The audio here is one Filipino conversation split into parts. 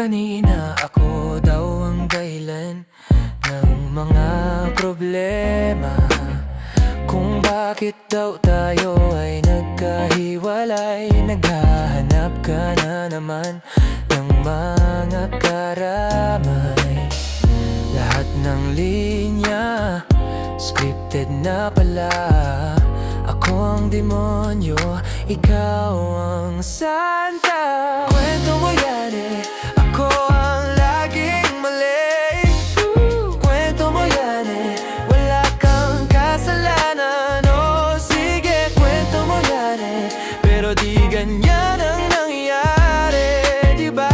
kanina, ako daw ang dahilan ng mga problema. Kung bakit daw tayo ay nagkahiwalay, naghahanap ka na naman ng mga karamay. Lahat ng linya scripted na pala. Ako ang demonyo, ikaw ang santa. Kwento mo yan eh, ako ang laging mali. Kwento mo yan eh, wala kang kasalanan. Oh sige, kwento mo yan eh, pero di ganyan ang nangyari, diba?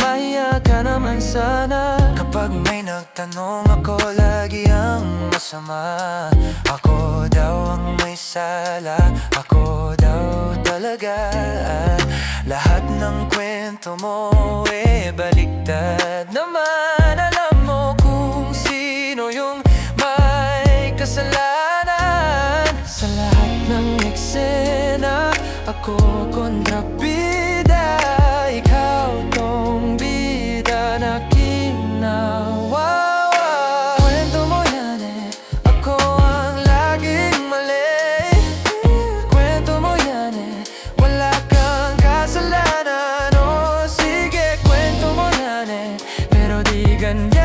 Mahiya ka naman sana kapag may nagtanong, ako lagi ang masama. Ako daw ang may sala, ako daw talaga. Lahat ng kwento mo baliktad naman. Alam mo kung sino yung may kasalanan. Sa lahat ng eksena, ako kontrabida. Ikaw tong bida na kinawa. Kwento mo yan eh, ako ang laging mali. Kwento mo yan eh, wala kang kasalanan. Oh sige, kwento mo yan eh, pero di ganyan